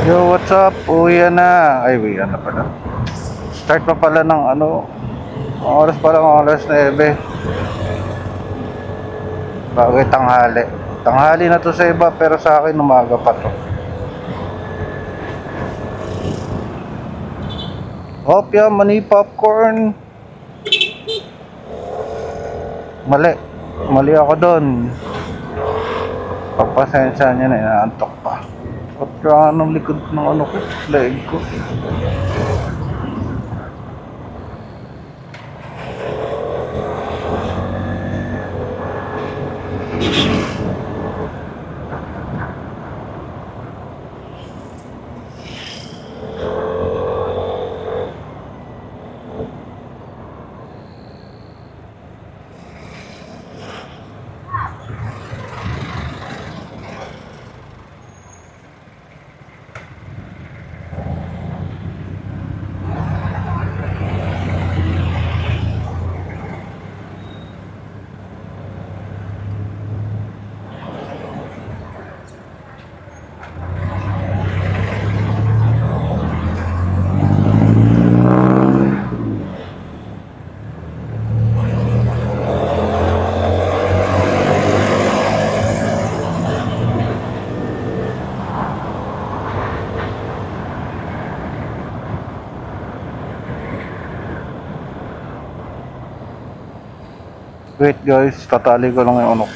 Yo, what's up? Uwi na. Ay, uwi na pala. Start pa pala ng ang oras pa lang, alas 9. Bagay tanghali. Tanghali na to sa iba, pero sa akin umaga pa to. Hopya, mani popcorn. Mali. Mali ako doon. Pagpasensya niya na, inaantok pa. Ba't ka ng likod ng ko? Leg ko. Wait guys, tatali ko lang yung ko.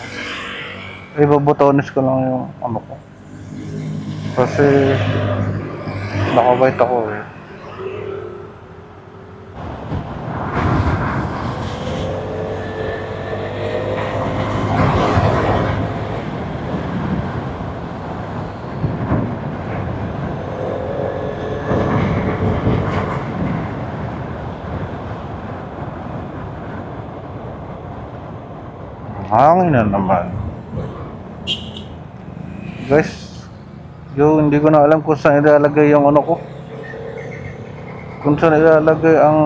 Ibabotones ko lang yung ko. Kasi nakabait ako eh. Hangin na naman. Guys, hindi ko na alam kung saan ilalagay yung ko. Kung saan ilalagay ang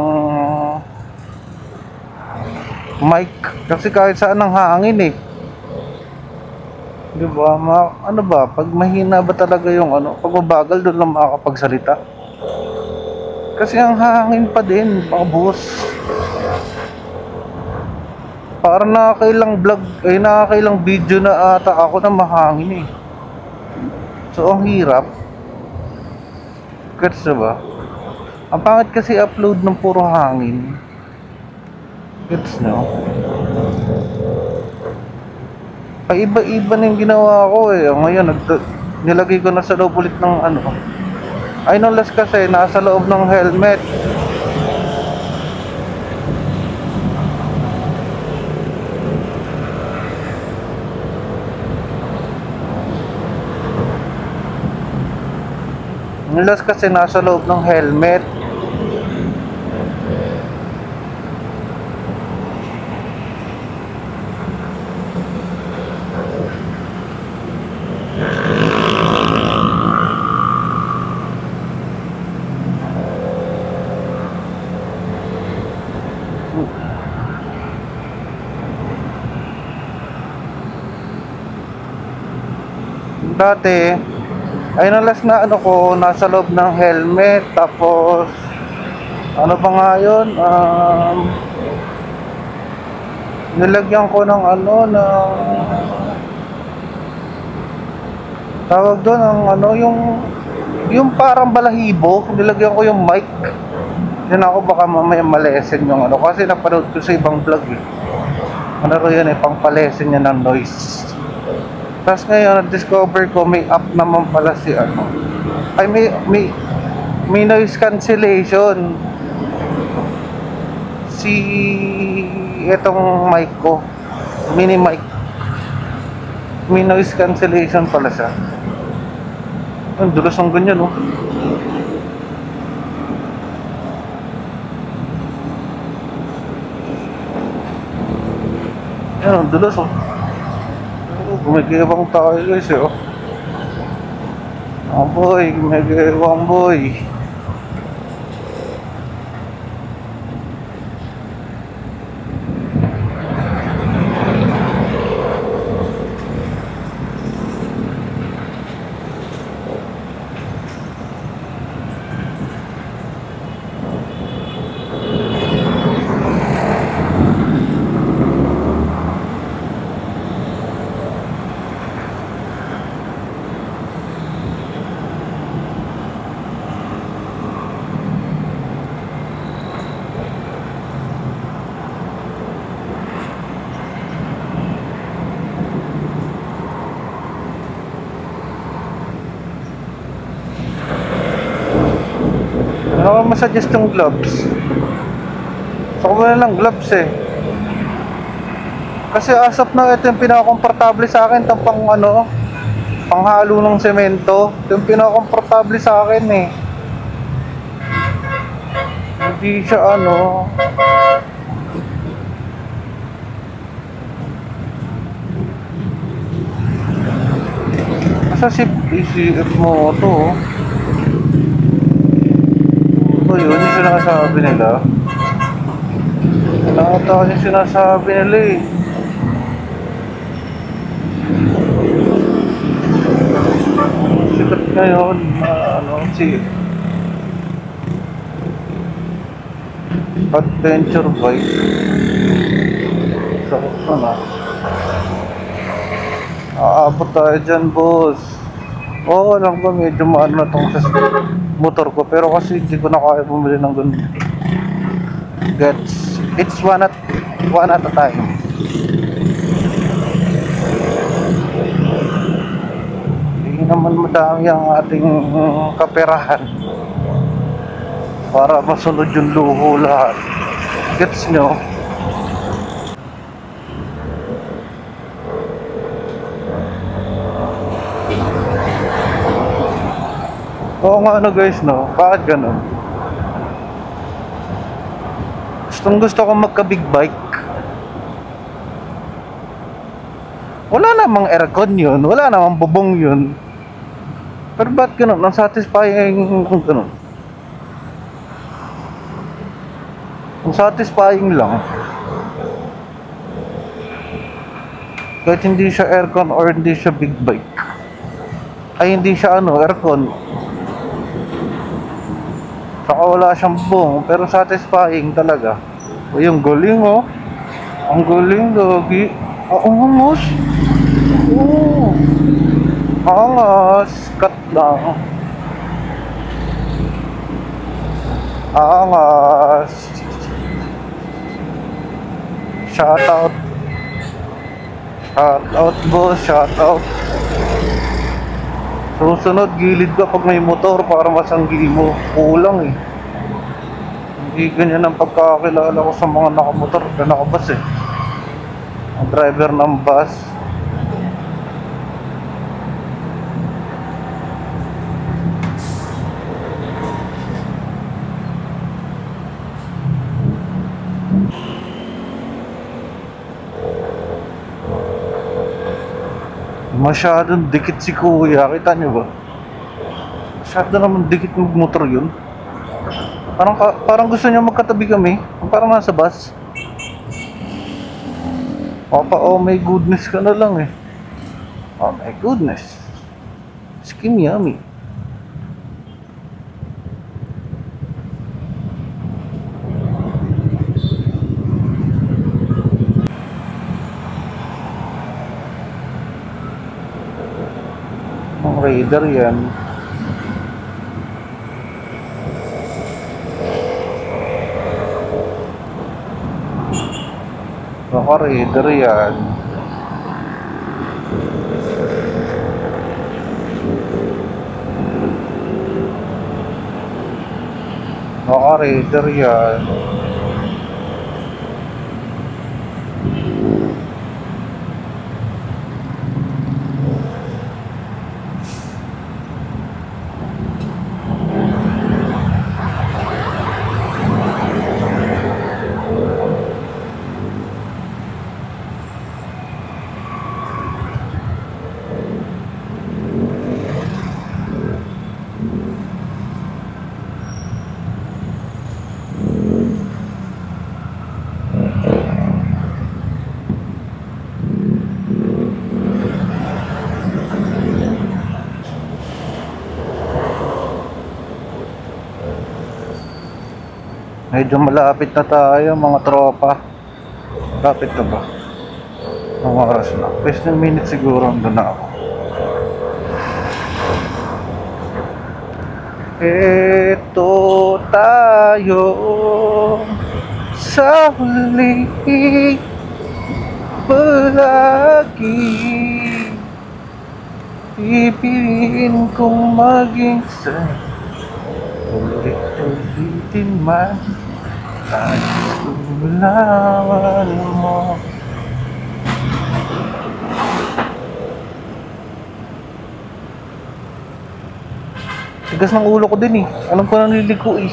mic. Kasi kahit saan ang hangin eh. Di ba? Ano ba? Pag mahina ba talaga yung pag mabagal doon lang makakapagsalita. Kasi ang hangin pa din, mga boss. Parang nakakailang vlog, nakakailang video na ata ako na mahangin eh. So, ang hirap. Gets na ba? Ang pangit kasi upload ng puro hangin. Gets na? Paiba-iba na yung ginawa ko eh. Ngayon, nilagay ko na sa loob ulit ng Ay, no less kasi, nasa loob ng helmet. Nilas kasi nasa loob ng helmet. Dati ay nalas na ko nasa loob ng helmet, tapos ano pa nga yun, nilagyan ko ng tawag doon yung parang balahibo, nilagyan ko yung mic. Yun ako, baka mamaya malesen yung kasi napanood ko sa ibang vlog eh. Yun eh, pang palesen niya ng noise. Tapos ngayon, na-discover ko may app naman pala si ay may noise cancellation si itong mic ko, mini mic. May noise cancellation pala siya. Ang dulos ng ganyan Yan, ang dulos Gumagewang tayo guys boy, gumagewang boy. Ano ko masuggest yung gloves? Gusto ko na lang gloves eh. Kasi as of now, ito yung pinaka-komportable sa akin. Ito pang ano, panghalo ng semento. Ito yung pinaka-komportable sa akin eh. Hindi siya ano. Nasa CF mo ito oh. Ito yun yung sinasabi nila. Nakata yung sinasabi nila eh. Sikat ngayon ano si adventure bike. So ano, aabot tayo dyan boss. Oo lang ba medyo maano na tong sa motor ko, pero kasi hindi ko na kaya bumili ng ganun. Gets, it's one at a time. Hindi naman madami ang ating kaperahan para masunod yung luho lahat. Gets nyo? Oo nga ano guys no, bakit ganun? Gusto ko magka big bike. Wala namang aircon yun, wala namang bubong yun. Pero ba't ganun? Ang satisfying kung ganun. Ang satisfying lang. Kahit hindi siya aircon or hindi siya big bike. Ay hindi siya ano, aircon. Saka wala siyang bubong, pero satisfying talaga. O yung galing oh. Ang galing lagi. Ang angas. Oo. Angas. Cut lang. Angas. Shout out. Shout out boss. Shout out. Susunod gilid ka pag may motor para masanggi mo. Kulang eh. Hindi ganyan ang pagkakakilala ko sa mga nakamotor na nakabus eh. Ang driver ng bus. Masyadong dikit si kuya, kita nyo ba? Masyado naman dikit ng motor yun. Parang gusto niya magkatabi kami. Parang nasa bus. Papa, oh my goodness ka na lang eh. Oh my goodness. Skim yummy. Ang Raider yan. Baka Raider yan. Baka Raider yan. Medyo malapit na tayo mga tropa. Malapit na ba? Ang oras na. 15 minutes siguro andun na ako. Eto tayo sa huli palagi. Pipiliin kong maging sa Ulit-ulitin man ay kulawan mo. Tigas ng ulo ko din eh. Alam ko nang niligo eh.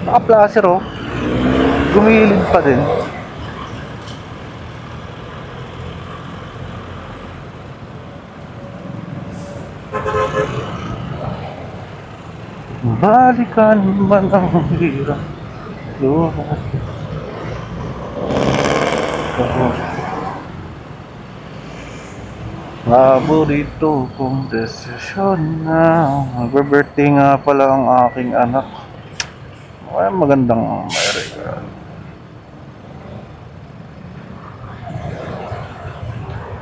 Naka-placer oh. Gumilid pa din. Balikan man ang hirap. Paborito kong desisyon na mag-birthday nga pala ang aking anak. Ay, magandang may regalo.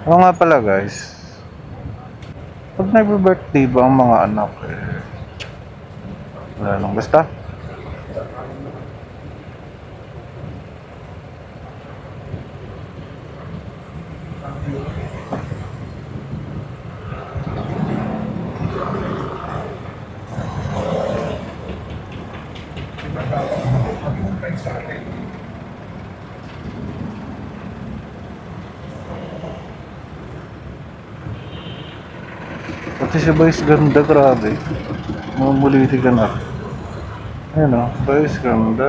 Oo nga pala guys, pag nag-birthday ba ang mga anak wala lang basta. Pati si Vice ganda, grabe. Mamuliti ka na. Ayan o, Vice ganda.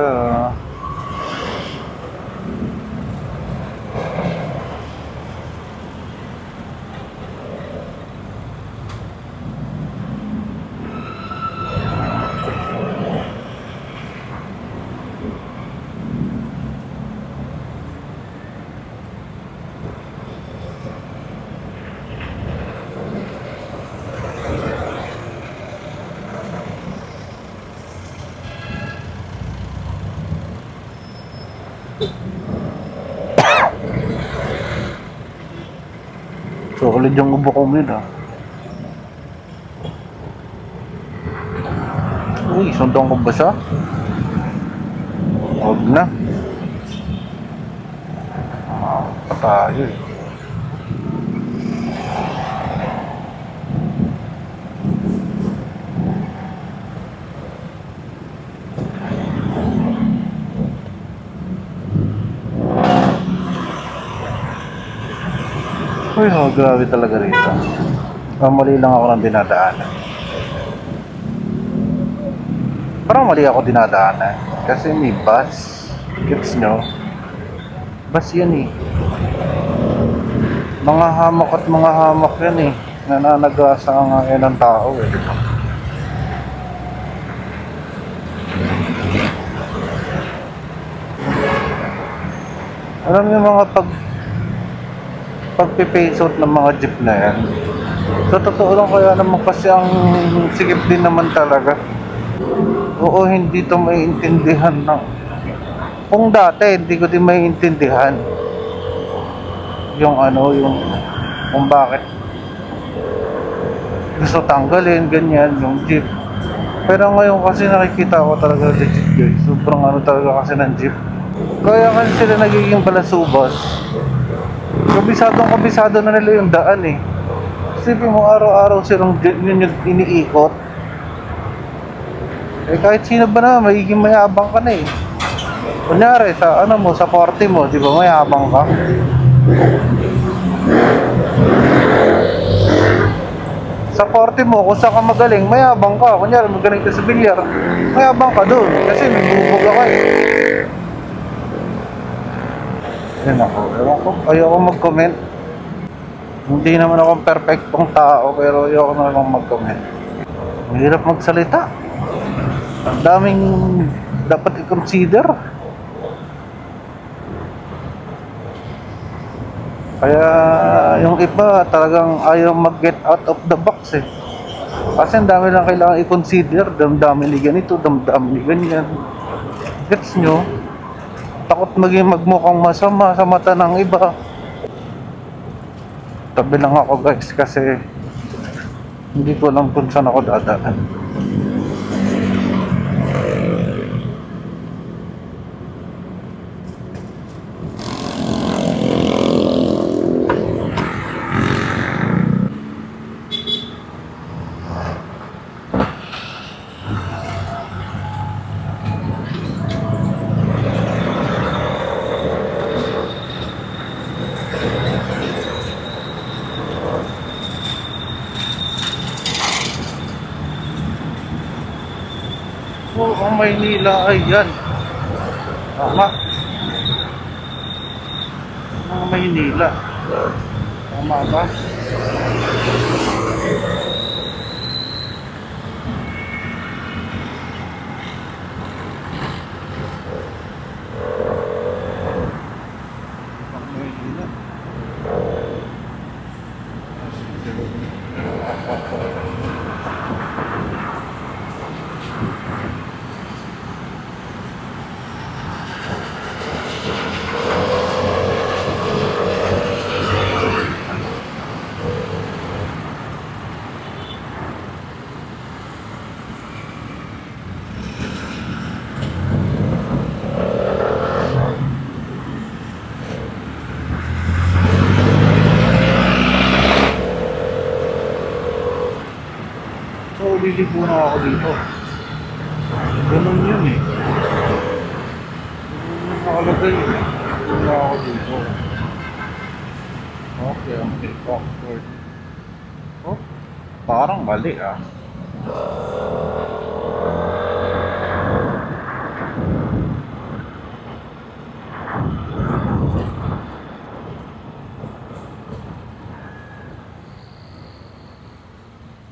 So, ulit yung ubo kong yun ah. Uy, sundong ko ba siya? Huwag na. Patayo eh. Uy, oh, grabe talaga rito. Mali lang ako ng dinadaanan. Parang mali ako dinadaanan. Kasi may bus. Gets nyo? Bus yan eh. Mga hamak at mga hamak yan eh. Nananagasa nga yan ng tao eh. Diba? Alam niyo mga pagpipace out ng mga jeep na yan, sa totoo lang kaya naman kasi ang sikip din naman talaga. Oo, hindi to maiintindihan ng kung dati hindi ko din maiintindihan yung ano, yung kung bakit gusto tanggalin ganyan yung jeep. Pero ngayon kasi nakikita ko talaga legit guys, sobrang ano talaga kasi ng jeep, kaya kasi sila nagiging balasubas. Kabisado na nila yung daan eh. Isipin mo araw-araw silang yun yung iniikot. Eh kahit sino ba na, magiging mayabang ka na eh. Kunyari sa ano mo, sa 40 mo, di ba mayabang ka? Sa 40 mo, kung saan ka magaling, mayabang ka. Kunyari magaling ka sa bilyar, mayabang ka doon. Kasi may bubuga ka eh. Yan ako, ewan ko, ayoko mag-comment. Hindi naman akong perfectong tao, pero ayoko naman mag-comment. Mahirap magsalita. Ang daming dapat i-consider. Kaya yung iba talagang ayaw mag-get out of the box eh. Kasi ang dami lang kailangan i-consider. Damdami ni ganito, damdami ni ganyan. Gets nyo? Takot maging magmukhang masama sa mata ng iba. Tabi lang ako guys kasi hindi ko alam kung saan ako dadaan. So, ang Maynila ay yan. Tama. Ang Maynila. Tama ba? Ang Maynila. So, lilipo na ako dito. Ganun yun eh. Ganun nakalagay eh. Lilipo na ako dito. Okay, okay. Backward. Oh, parang mali ah.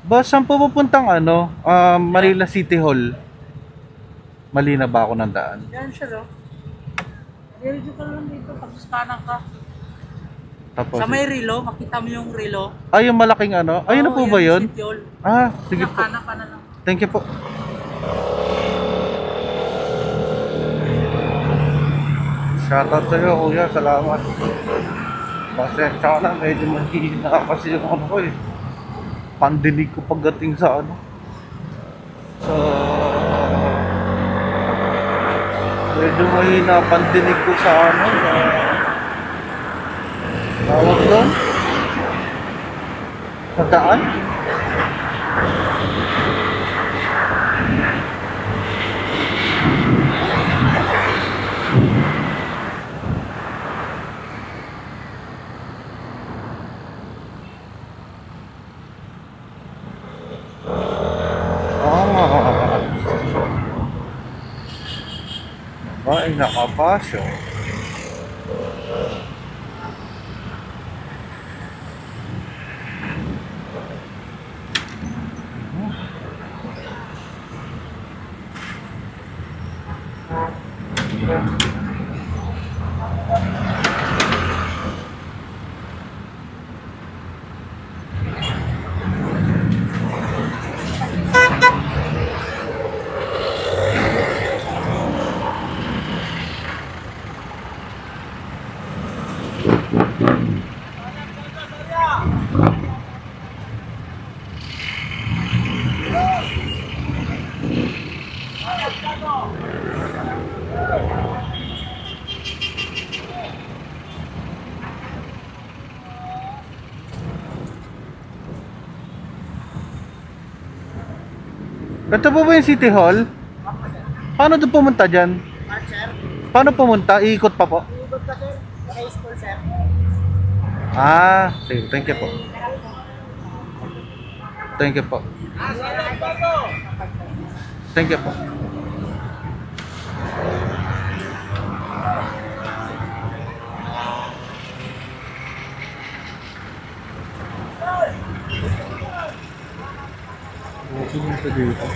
Boss, saan po pupuntang ano? Manila City Hall. Mali na ba ako ng daan? Yan siya, no? Diretso ka lang dito, pag-scanan ka. Tapos, Sa may relo, makita mo yung relo. ay, yung malaking ano? Ayun na po ba yun? City Hall. Ah, sige po. Kanan ka na lang. Thank you po. Shoutout sa'yo, kuya. Salamat. Pasensya ka na. Medyo mahihina kasi yung ano ko eh. Pandinig ko pagdating sa ano. Sa... Medyo mahina pandinig ko sa ano. Sa... Tawag doon? Sa daan? Ay, nakapasok. Ito po ba yung City Hall? Paano doon pumunta dyan? Sir, Paano pumunta? Iikot pa po? ikot ka, sir. Sa school, sir. Ah, sige. Thank you po. Thank you po. Thank you po. Pumunta dito.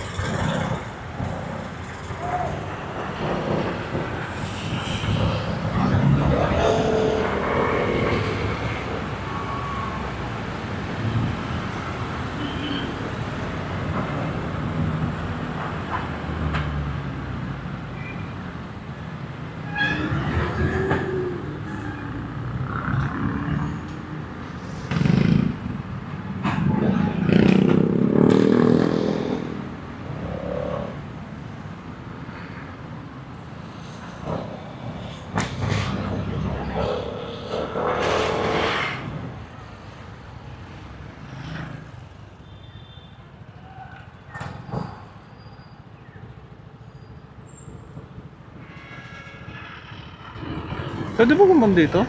Pwede ba kumang dito?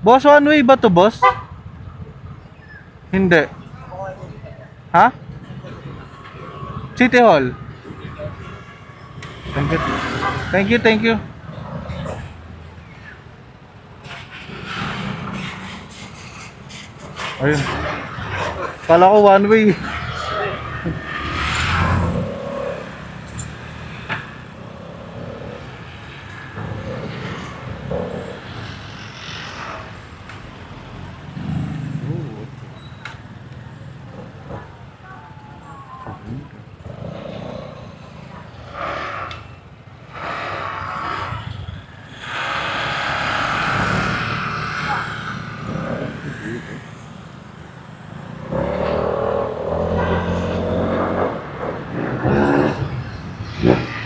Boss, one way ba to, boss? Hindi. Ha? City Hall. Thank you. Thank you, thank you. Ayun. Kala ko one way. Yeah.